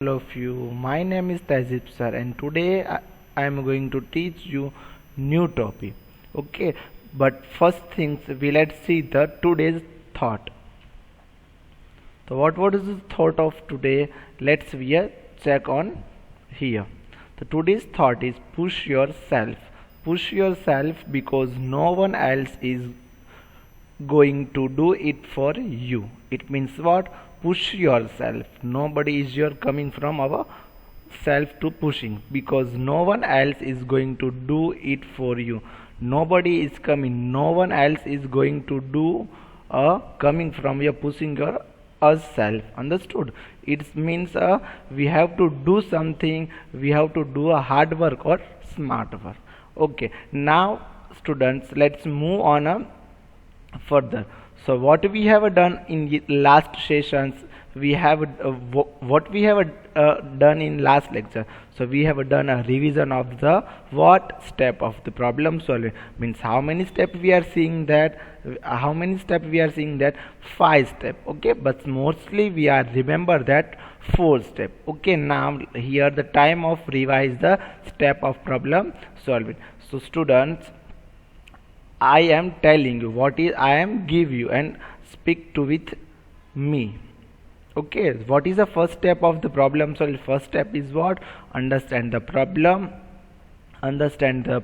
All of you, my name is Tazib sir, and today I am going to teach you new topic. Okay, but first things we let's see the today's thought. So what is the thought of today? Let's we check on here. The today's thought is push yourself. Push yourself because no one else is going to do it for you. It means what? Push yourself. Nobody is your coming from our self to pushing because no one else is going to do it for you. Nobody is coming. No one else is going to do coming from your pushing your us self. Understood? It means we have to do something. We have to do a hard work or smart work. Okay. Now students, let's move on further. So what we have done in last sessions, we have what we have done in last lecture. So we have done a revision of the what step of the problem solving. Means how many steps we are seeing that, how many steps we are seeing that, 5 steps. Okay, but mostly we are remember that 4 step. Okay, now here the time of revise the step of problem solving. So students, I am telling you what is I am give you and speak to with me. Okay, what is the first step of the problem solving? First step is what? Understand the problem, understand the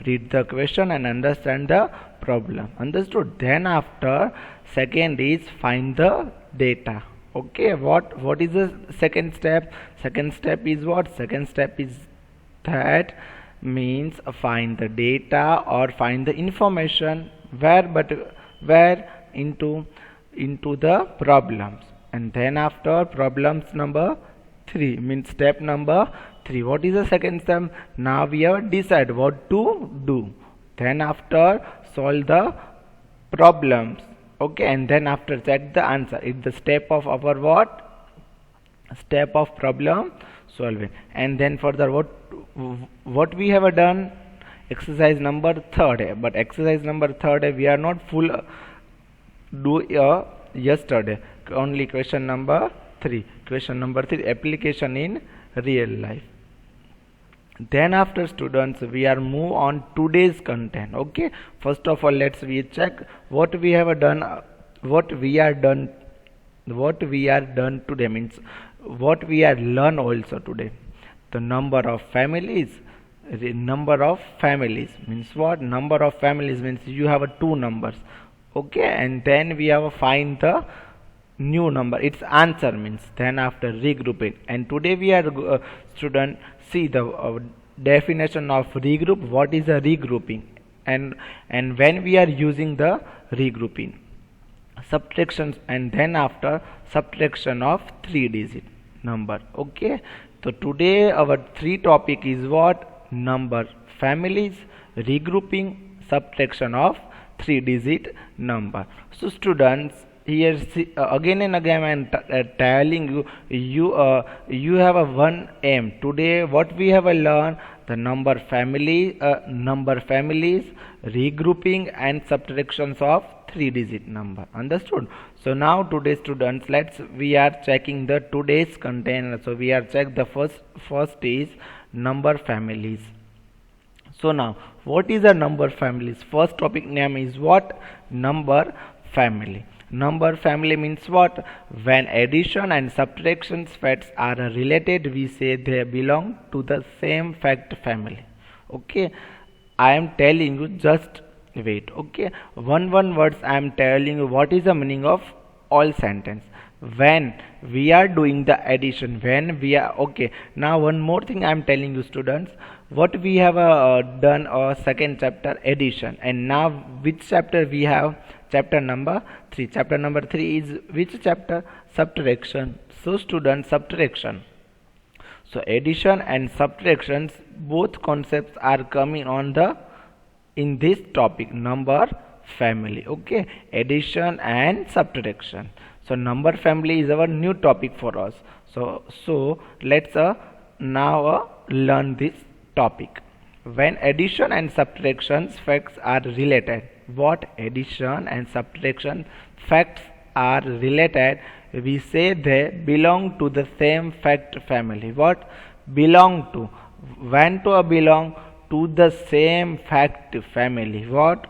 read the question and understand the problem. Understood? Then after second is find the data. Okay, what is the second step? Second step is what? Second step is that means find the data or find the information where into the problems. And then after problems number 3 means step number 3. What is the second step? Now we have decide what to do. Then after solve the problems. Okay, and then after check the answer. It's the step of our what? Step of problem solving. And then further what we have done? Exercise number 3rd, but exercise number 3rd we are not full do yesterday, only question number 3 application in real life. Then after students we are move on today's content. Okay, first of all let's we check what we have done, what we are done today, means what we are learn also today. The number of families means what? Number of families means you have 2 numbers. Okay, and then we have find the new number, its answer means. Then after regrouping, and today we are student see the definition of regroup. What is a regrouping and when we are using the regrouping, subtractions, and then after subtraction of 3-digit number. Okay, so today our 3 topic is what? Number, families, regrouping, subtraction of 3-digit number. So students, here again and again I am telling you have a one aim today. What we have learned? The number families, regrouping, and subtractions of 3-digit number. Understood? So now today students, we are checking the today's content. So we are check the first is number families. So now what is a number families? First topic name is what? Number family. Number family means what? When addition and subtraction facts are related, we say they belong to the same fact family. Okay, I am telling you, just wait. Okay, one words I am telling you what is the meaning of all sentence. When we are doing the addition, when we are okay. Now one more thing I am telling you students, what we have done second chapter addition, and now which chapter we have? Chapter number 3. Chapter number 3 is which chapter? Subtraction. So students, subtraction. So addition and subtractions, both concepts are coming on the in this topic, number family. Okay, addition and subtraction. So number family is our new topic for us. So let's now learn this topic. When addition and subtraction facts are related, what? Addition and subtraction facts are related, we say they belong to the same fact family. What? Belong to. When to belong? To the same fact family. What?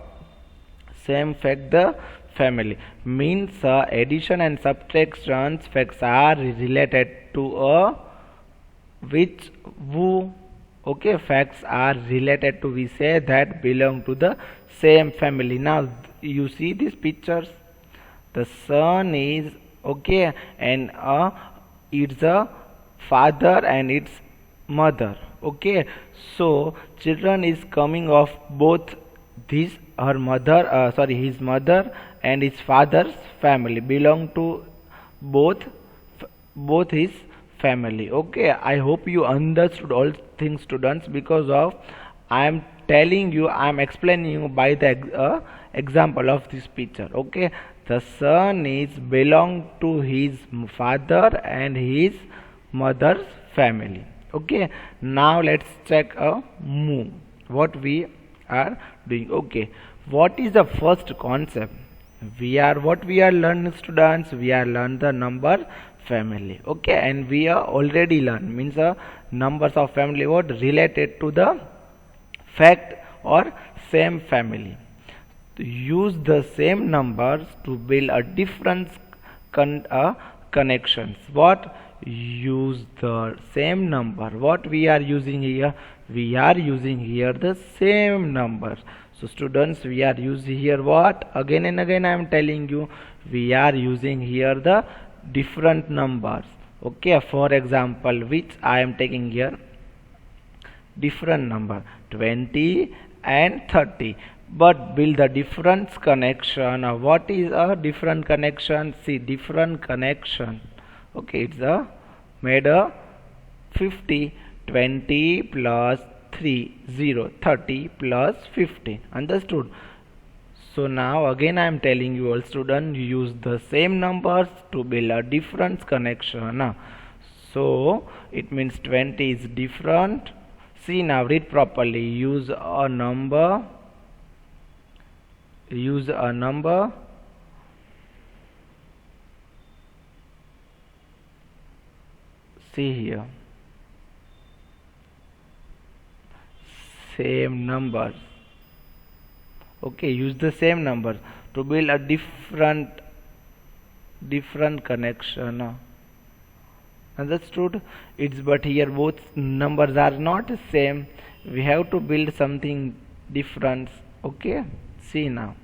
Same fact the family. Means addition and subtraction facts are related to a which who. Okay, facts are related to, we say that belong to the same family. Now you see these pictures, the son is okay, and it's a father and its mother. Okay, so children is coming of both this her mother his mother and his father's family, belong to both his family. Okay, I hope you understood all things, students, because of I am telling you, I am explaining you by the example of this picture. Okay, the son is belong to his father and his mother's family. Okay, now let's check a move what we are doing. Okay, what is the first concept? We are learning, students, we are learn the number family. Okay, and we are already learn means numbers of family what related to the fact or same family. To use the same numbers to build a different connections. What? Use the same number. What we are using here? We are using here the same numbers. So students, we are using here what? Again and again I am telling you, we are using here the different numbers. Okay, for example, which I am taking here different number 20 and 30, but build the difference connection. What is a different connection? See, different connection. Okay, it's a made a 50, 20 plus 3, 0, 30 plus 15. Understood? So now again I am telling you all, students, use the same numbers to build a difference connection. So it means 20 is different. See, now read properly. Use a number. Use a number. See here. Same numbers. Okay, use the same numbers to build a different connection. Understood? It's but here both numbers are not same. We have to build something different. Okay, see now.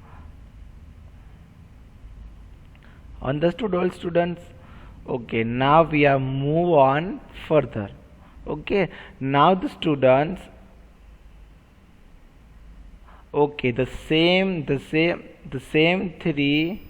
Understood all, students? Okay, now we are move on further. Okay, now the students. Okay, the same three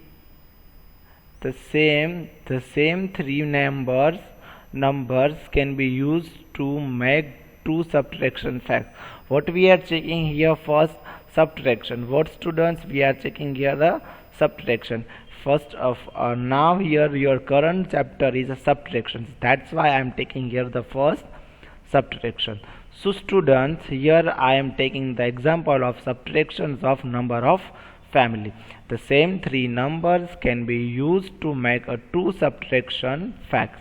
numbers can be used to make two subtraction facts. What we are checking here first? Subtraction. What, students? We are checking here the subtraction. First of now here your current chapter is a subtraction. That's why I am taking here the first subtraction. So students, here I am taking the example of subtractions of number of family. The same three numbers can be used to make a two subtraction facts.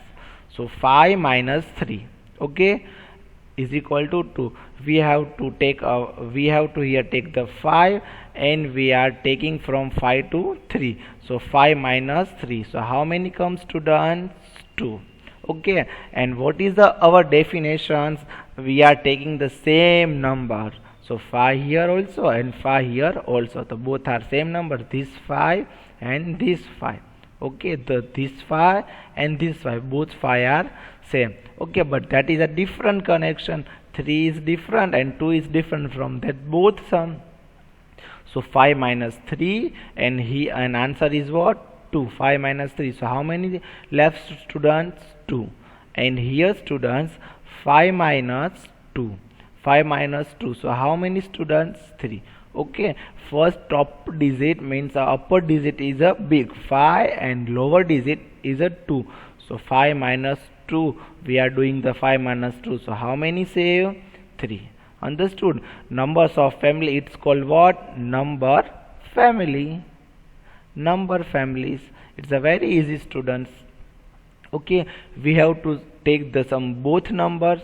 So 5 minus 3, okay, is equal to 2. We have to here take the 5 and we are taking from 5 to 3. So 5 minus 3. So how many comes, students? 2. Okay, and what is our definitions? We are taking the same number. So 5 here also and 5 here also. So both are same number. This 5 and this 5. Okay, this 5 and this 5. Both 5 are same. Okay, but that is a different connection. 3 is different and 2 is different from that both sum. So 5 minus 3 and answer is what? 2. 5 minus 3. So how many left, students? 2. And here, students, 5 minus 2. 5 minus 2. So how many, students? 3. Okay, first top digit means upper digit is a big 5 and lower digit is a 2. So 5 minus 2, we are doing the 5 minus 2. So how many say? 3. Understood? Numbers of family, it's called what? Number family. Number families. It's a very easy, students. Okay, we have to take the sum both number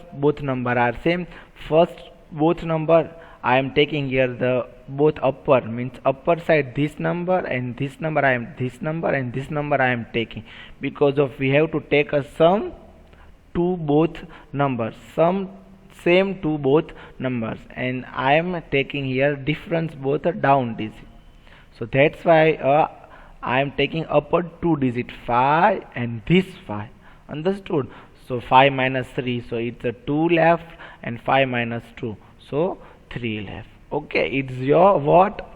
are same. First, both number I am taking here the both upper, means upper side this number and this number, I am this number and this number I am taking, because of we have to take a sum to both numbers, sum same to both numbers, and I am taking here difference both are down digit. So that's why I am taking upper 2 digit 5 and this 5. Understood? So 5 minus 3, so it's a 2 left, and 5 minus 2, so 3 left. Okay, it's your what?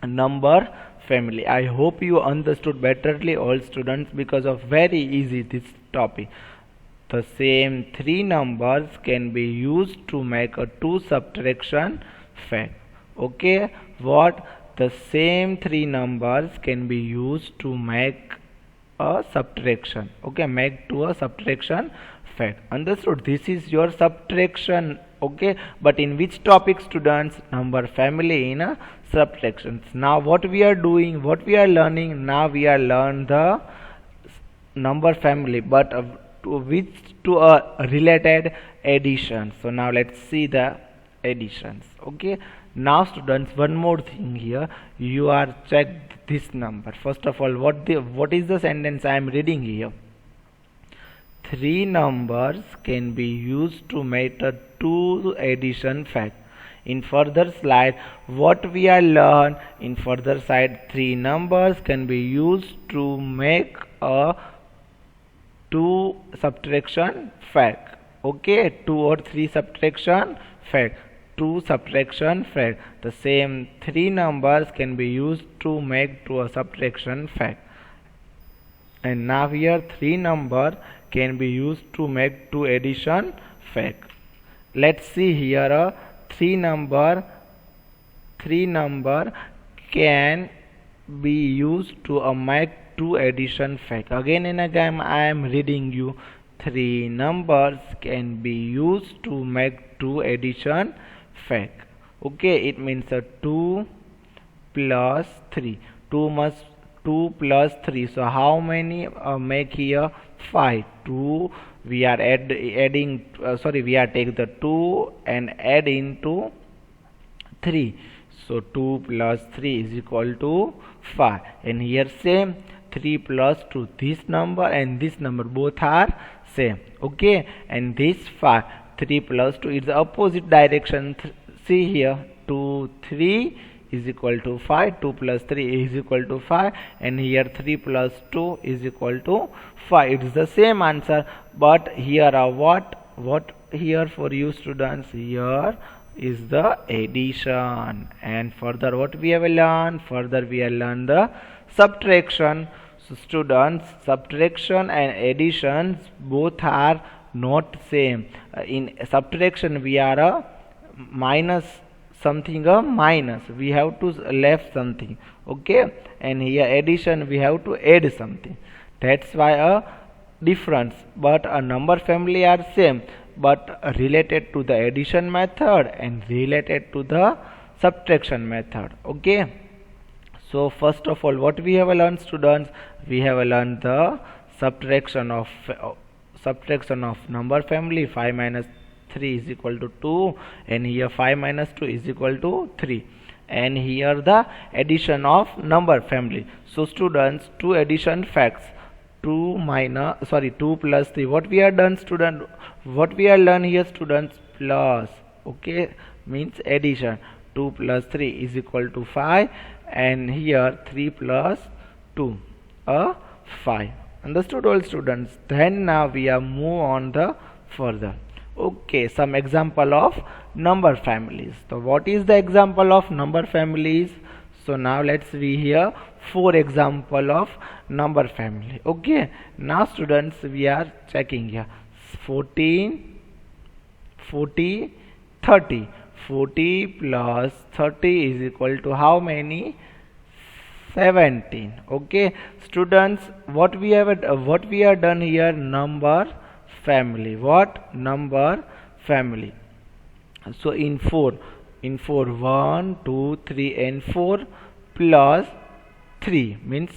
Number family. I hope you understood betterly, all students, because of very easy this topic. The same three numbers can be used to make a 2 subtraction fact. Okay, what? The same three numbers can be used to make a subtraction. Okay, make to a subtraction fact. Understood? This is your subtraction. Okay, but in which topic, students? Number family in a subtractions. Now what we are doing, what we are learning, now we are learn the number family, but to a related addition. So now let's see the additions. Okay, now students, one more thing here, you are check this number. First of all, what is the sentence I am reading here? Three numbers can be used to make a 2 addition fact. In further slide, what we are learn in further side, three numbers can be used to make a 2 subtraction fact. Okay, 2 or 3 subtraction fact. 2 subtraction fact. The same three numbers can be used to make to a subtraction fact. And now here three number can be used to make 2 addition fact. Let's see here a three number can be used to make 2 addition fact. Again and again I am reading you, three numbers can be used to make 2 addition fact. Okay, it means a 2 plus 3. 2 plus 3. So how many make here? 5. 2. We are adding. We are take the 2 and add into 3. So 2 plus 3 is equal to 5. And here same 3 plus 2. This number and this number both are same. Okay, and this 5. 3 plus 2 is the opposite direction. See here, 2 3 is equal to 5, 2 plus 3 is equal to 5, and here 3 plus 2 is equal to 5. It is the same answer, but here are what here for you students, here is the addition. And further what we have learned? Further we have learned the subtraction. So students, subtraction and additions both are not same. In subtraction we are a minus something, a minus, we have to left something. Okay, and here addition we have to add something. That's why a difference, but a number family are same, but related to the addition method and related to the subtraction method. Okay, so first of all what we have learned, students? We have learned the subtraction of number family. 5 minus 3 is equal to 2, and here 5 minus 2 is equal to 3, and here the addition of number family. So students, 2 addition facts, 2 plus 3. What we are done, student? What we are learn here, students? Plus. Okay, means addition. 2 plus 3 is equal to 5, and here 3 plus 2 5. Understood, all students? Then now we are move on the further. Okay, some example of number families. So what is the example of number families? So now let's see here 4 example of number family. Okay, now students, we are checking here 14, 40, 30. 40 plus 30 is equal to how many? 17. Okay, students, what we are done here? Number family. What? Number family. So in 4 1 2 3 and 4 plus 3 means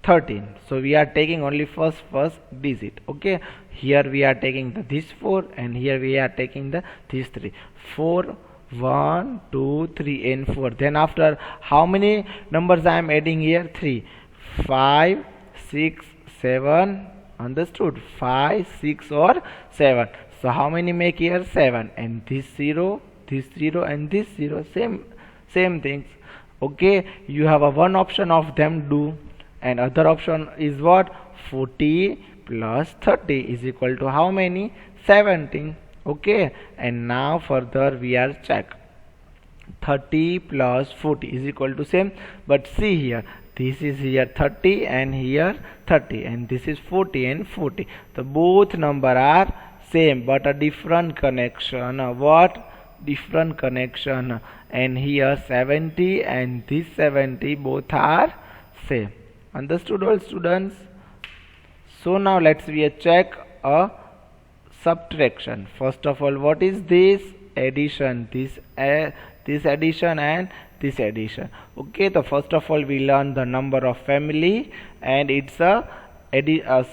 13. So we are taking only first digit. Okay, here we are taking this 4 and here we are taking this 3. 4, 1, 2, 3 and 4. Then after, how many numbers I am adding here? 3, 5, 6, 7. Understood? 5, 6 or 7. So how many make here? 7. And this 0 and this 0, same things. Okay, you have a one option of them do, and other option is what? 40 plus 30 is equal to how many? 17. Okay, and now further we are check. 30 plus 40 is equal to same, but see here, this is here 30 and here 30, and this is 40 and 40. The both number are same but a different connection. What? Different connection. And here 70 and this 70 both are same. Understood all students? So now let's we check a subtraction. First of all, what is this? Addition. This addition and this addition. Okay, so first of all we learn the number of family, and it's a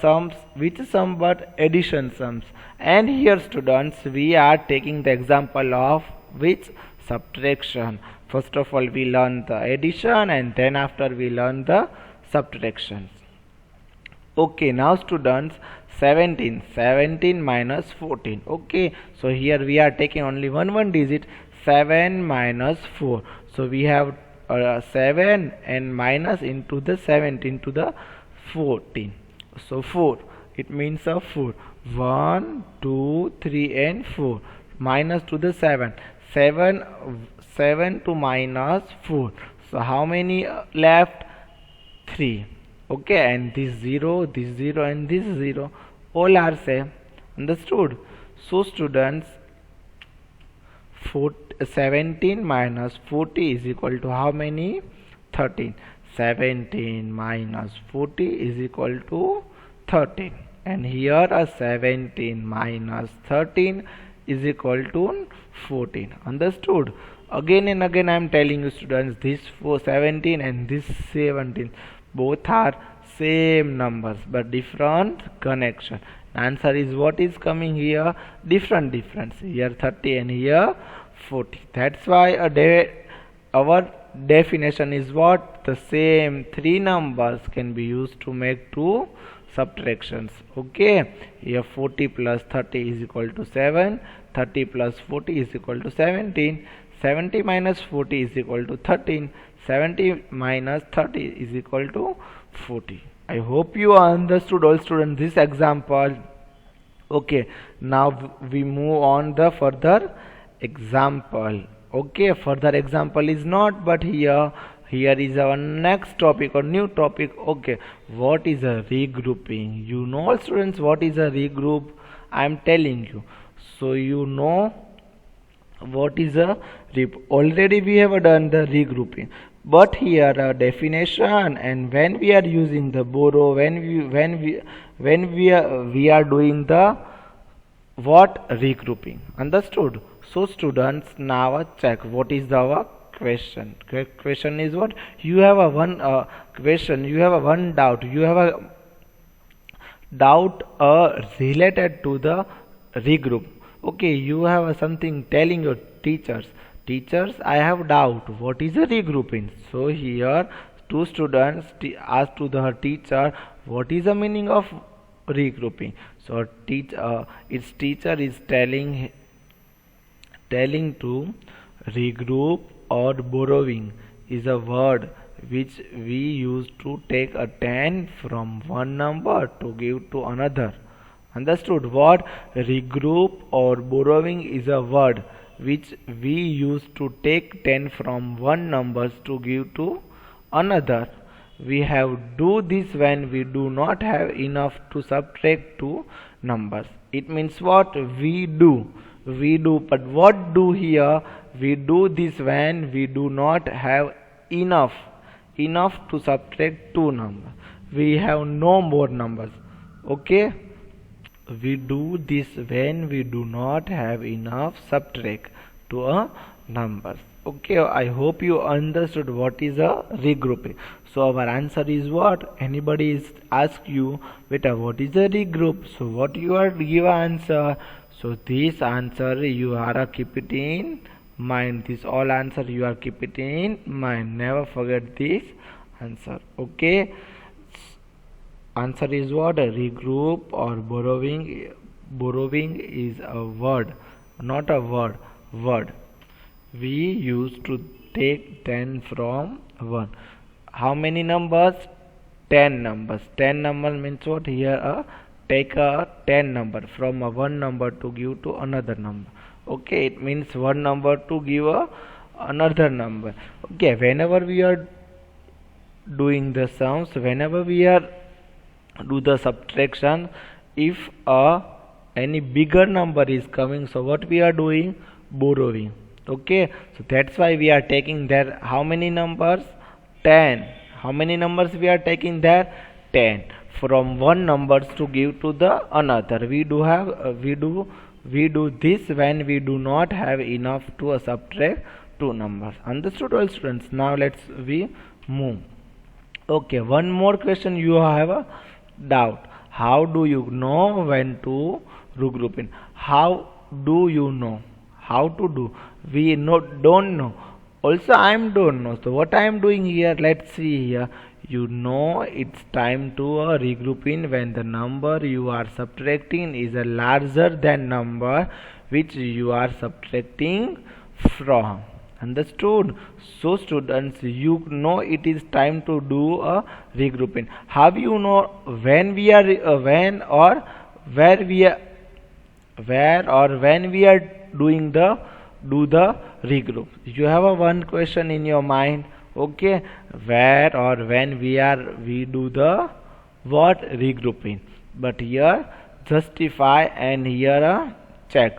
sums, which sum but addition sums. And here students, we are taking the example of which? Subtraction. First of all we learn the addition and then after we learn the subtractions. Okay, now students, 17 minus 14. Okay, so here we are taking only one digit, 7 minus 4. So we have 7 and minus into the 17 to the 14. So 4, it means a 4. 1, 2, 3 and 4. Minus to the 7. 7 to minus 4. So how many left? 3. Okay, and this 0 and this 0 all are same. Understood? So students, 17 minus 40 is equal to how many? 13. 17 minus 40 is equal to 13. And here a 17 minus 13 is equal to 14. Understood? Again and again I am telling you students, this 17 and this 17 both are same numbers but different connection. Answer is what is coming here? Different. Here 30 and here 40. That's why our definition is what? The same three numbers can be used to make two subtractions. Okay, here 40 plus 30 is equal to 7. 30 plus 40 is equal to 17. 70 minus 40 is equal to 13. 70 minus 30 is equal to 40. I hope you understood all students this example. Okay, now we move on the further example. Okay, further example is not, but here is our next topic or new topic. Okay, what is a regrouping? You know all students what is a regroup? I am telling you. So you know what is a already we have done the regrouping, but here a definition, and when we are using the borrow, when we are doing the what? Regrouping. Understood? So students, now check what is our question. Question is what? You have a one question, you have a one doubt, you have a doubt related to the regroup. Okay, you have something telling your teachers, I have doubt what is a regrouping. So here two students ask to the teacher what is the meaning of regrouping. So its teacher is telling to regroup or borrowing is a word which we use to take a 10 from one number to give to another. Understood? What? Regroup or borrowing is a word which we use to take 10 from one numbers to give to another. We have do this when we do not have enough to subtract two numbers. It means what? We do, but what do here? We do this when we do not have enough to subtract two numbers. We have no more numbers. Okay, we do this when we do not have enough subtract to a number. Okay, I hope you understood what is a regrouping. So our answer is what? Anybody is ask you, beta, what is a regroup? So what you are give answer? So this answer you are keep it in mind. This all answer you are keep it in mind. Never forget this answer. Okay. Answer is what? A regroup or borrowing. Borrowing is a word, not a word. Word. We used to take 10 from 1. How many numbers? 10 numbers. 10 number means what? Here take a 10 number from a one number to give to another number. Okay, it means one number to give another number. Okay, whenever we are doing the sums, whenever we are do the subtraction, if any bigger number is coming, so what we are doing? Borrowing. Okay, so that's why we are taking there how many numbers? 10. How many numbers we are taking there? 10 from one numbers to give to the another. We do this when we do not have enough to subtract two numbers. Understood, all students? Now let's we move. Okay, one more question you have a doubt. How do you know when to regroup in? How do you know? How to do? We don't know. Also I don't know. So what I am doing here, let's see here. You know it's time to regroup in when the number you are subtracting is a larger than number which you are subtracting from. Understood? So students, you know it is time to do a regrouping. How you know when we are when or where we are when we are doing the regroup? You have a one question in your mind. Okay, where or when we do the what? Regrouping. But here justify and here check.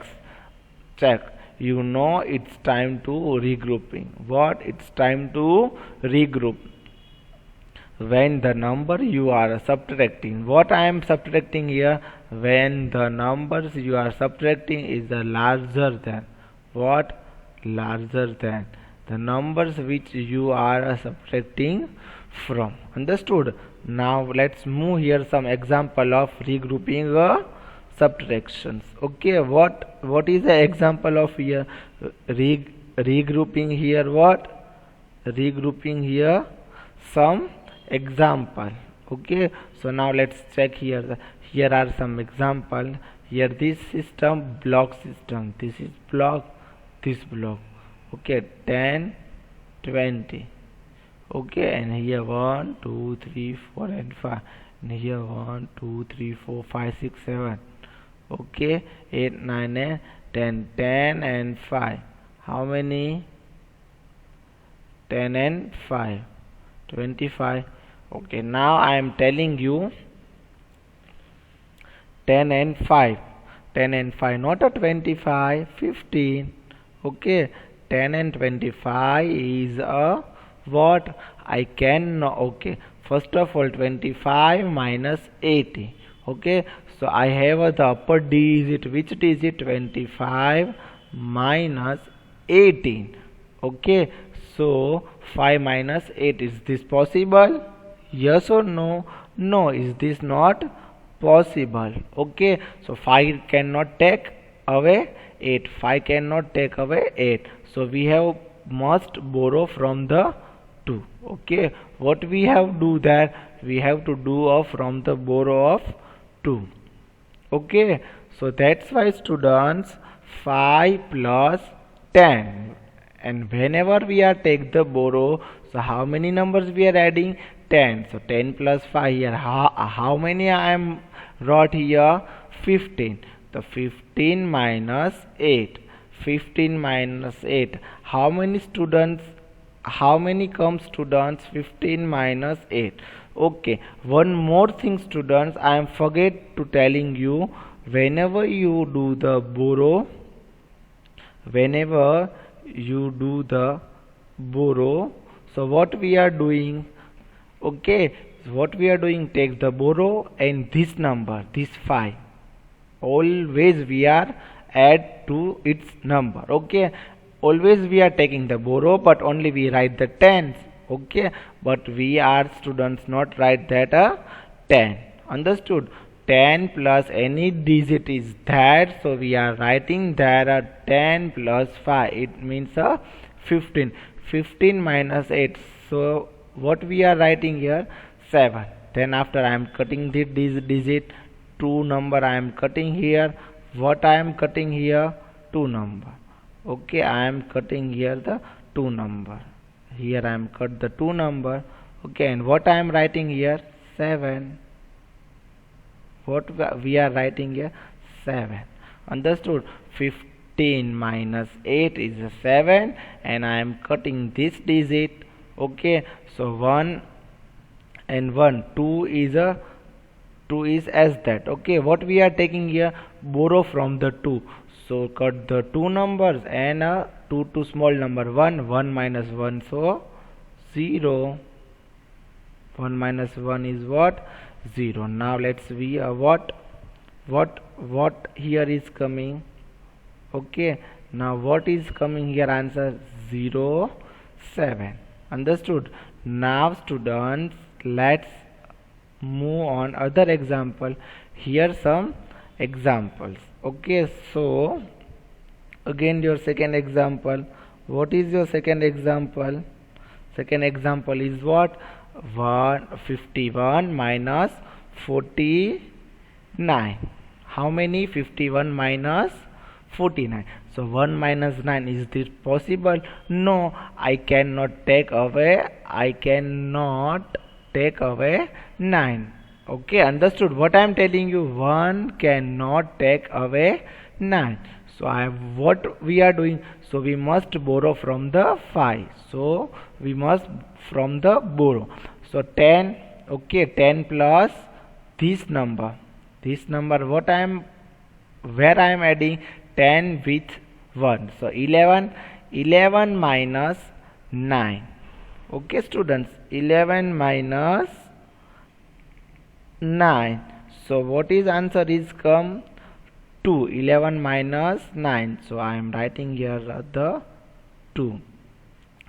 You know it's time to regrouping. What? It's time to regroup when the number you are subtracting. What I am subtracting here? When the numbers you are subtracting is the larger than what? Larger than the numbers which you are subtracting from. Understood? Now let's move here some example of regrouping subtractions. Okay, what is the example of here? Regrouping here what? Regrouping here some example. Okay, so now let's check here. Here are some example. Here this system, block system. This is block, this block. Okay, 10, 20. Okay, and here 1, 2, 3, 4 and 5. And here 1, 2, 3, 4, 5, 6, 7. Okay, 8, 9 and 10. 10 and 5. How many? 10 and 5. 25. Okay, now I am telling you 10 and 5. 10 and 5, not a 25, 15. Okay, 10 and 25 is a what? I can, okay, first of all 25 minus 80. Okay, so I have the upper digit. Which digit? 25 minus 18. Okay, so 5 minus 8. Is this possible? Yes or no? No. Is this not possible? Okay, so 5 cannot take away 8. 5 cannot take away 8. So we have must borrow from the 2. Okay, what we have do that? We have to do from the borrow of 2. Okay, so that's why students 5 plus 10, and whenever we are take the borrow, so how many numbers we are adding? 10. So 10 plus 5 here. How many I am wrote here? 15. So 15 minus 8. 15 minus 8. How many students? How many comes students? 15 minus 8. Okay, one more thing students, I am forget to telling you, whenever you do the borrow, so what we are doing? Okay, so what we are doing, take the borrow and this number, this 5, always we are add to its number. Okay, always we are taking the borrow, but only we write the tens. Okay, but we are students not write that a 10. Understood? 10 plus any digit is that, so we are writing there a 10 plus 5, it means a 15. 15 minus 8, so what we are writing here? 7. Then after I am cutting this digit, 2 number I am cutting here. What I am cutting here? 2 number. Okay, I am cutting here the 2 number. Here I am cut the 2 number. Okay, and what I am writing here? 7. What we are writing here? 7. Understood? 15 minus 8 is a 7, and I am cutting this digit. Okay, so 1 and 1, 2 is as that. Okay, what we are taking here? Borrow from the 2. So cut the 2 numbers and 2 to small number 1. 1 minus 1, so 0. 1 minus 1 is what? 0. Now let's see what here is coming. Okay, now what is coming here? Answer 0, 7. Understood? Now students, let's move on other example. Here some examples. Okay, so again your second example. What is your second example? Second example is what? 51 minus 49. How many? 51 minus 49. So 1 minus 9, is this possible? No, I cannot take away 9. Okay, understood? What I am telling you, 1 cannot take away 9. So what we are doing? So we must borrow from the 5. So we must from the borrow. So 10. Okay, 10 plus this number. This number, where I am adding 10 with 1. So 11. 11 minus 9. Okay, students, 11 minus 9. So what is answer is come? 2. 11 minus 9. So I am writing here the 2.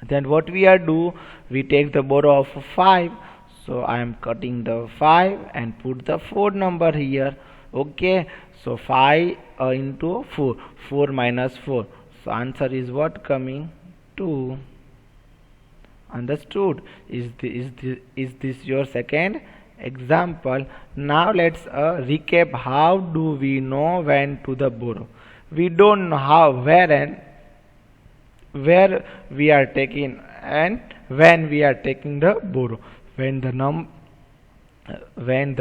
Then what we are do? We take the borrow of 5. So I am cutting the 5 and put the 4 number here. Okay, so 5 into 4. 4 minus 4. So answer is what coming? 2. Understood? Is this your second example? Now let's recap. How do we know when to the borrow? We don't know how, where we are taking and when we are taking the borrow. When the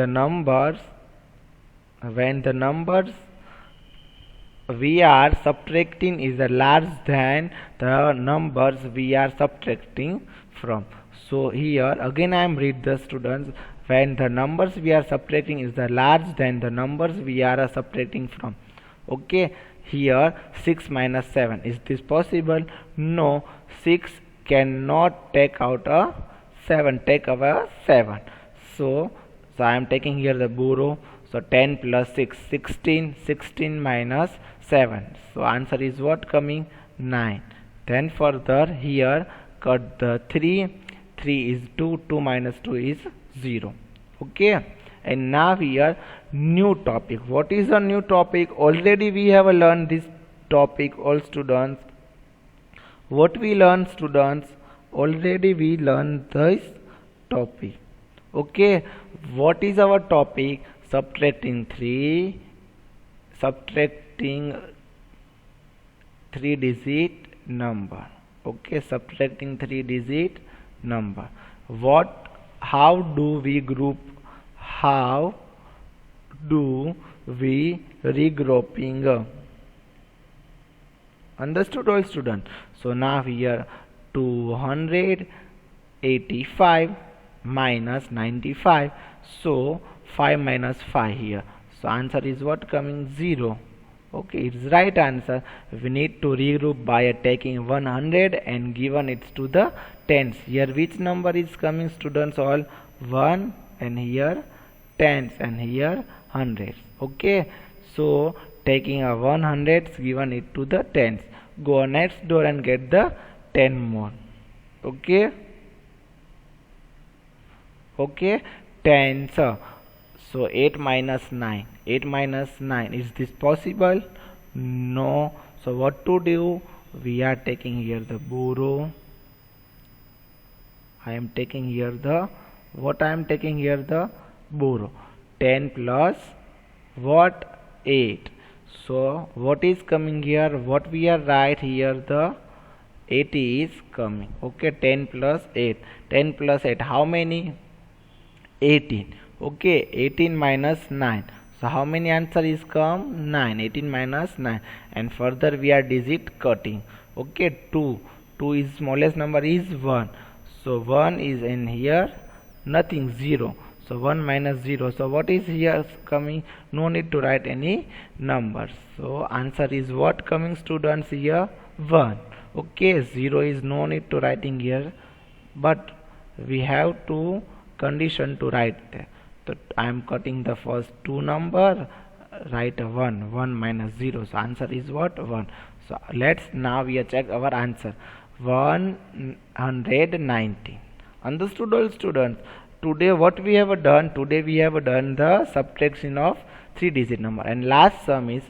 numbers we are subtracting is larger than the numbers we are subtracting from. So here again I am read the students, when the numbers we are subtracting is larger than the numbers we are subtracting from. Okay, here 6 minus 7, is this possible? No, 6 cannot take out a 7, take away 7. So I am taking here the borrow. So 10 plus 6, 16. 16 minus 7. So answer is what coming? 9. Then further here cut the 3. 3 is 2. 2 minus 2 is 0. Okay. And now here new topic. What is a new topic? Already we have learned this topic, all students. What we learn, students? Already we learned this topic. Okay. What is our topic? Subtracting 3 digit number. Okay, subtracting 3 digit number. How do we group? How do we regrouping? Understood, all students? So now here 285 minus 95. So 5 minus 5 here. So answer is what coming? 0. Okay, it's right answer. We need to regroup by taking 100 and given it to the tens. Here which number is coming, students? All 1, and here tens, and here hundreds. Okay, so taking a 100 given it to the tens. Go next door and get the 10 more. Okay. Okay, tens. So 8 minus 9. 8 minus 9. Is this possible? No. So what to do? We are taking here the borrow. I am taking here the what? I am taking here the borrow. 10 plus what? 8. So what is coming here? What we are write here? The 80 is coming. Okay, 10 plus 8. 10 plus 8. How many? 18. Okay, 18 minus 9. So how many answer is come? 9. 18 minus 9. And further we are digit cutting. Okay, 2. 2 is smallest number is 1. So 1 is in here. Nothing, 0. So 1 minus 0. So what is here coming? No need to write any numbers. So answer is what coming, students, here? 1. Okay, 0 is no need to writing here. But we have to condition to write. So I am cutting the first two number. Write a 1. 1 minus 0. So answer is what? 1. So let's now we check our answer. 119. Understood, all students? Today what we have done? Today we have done the subtraction of 3-digit number, and last sum is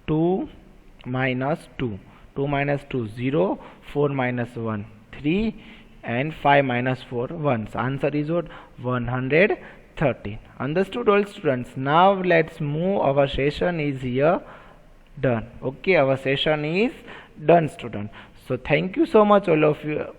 2 minus 2. 2 minus 2 0, 4 minus 1 3, and 5 minus 4 1. So answer is what? 113. Understood, all students? Now let's move. Our session is here done. Okay, our session is done, student. So thank you so much all of you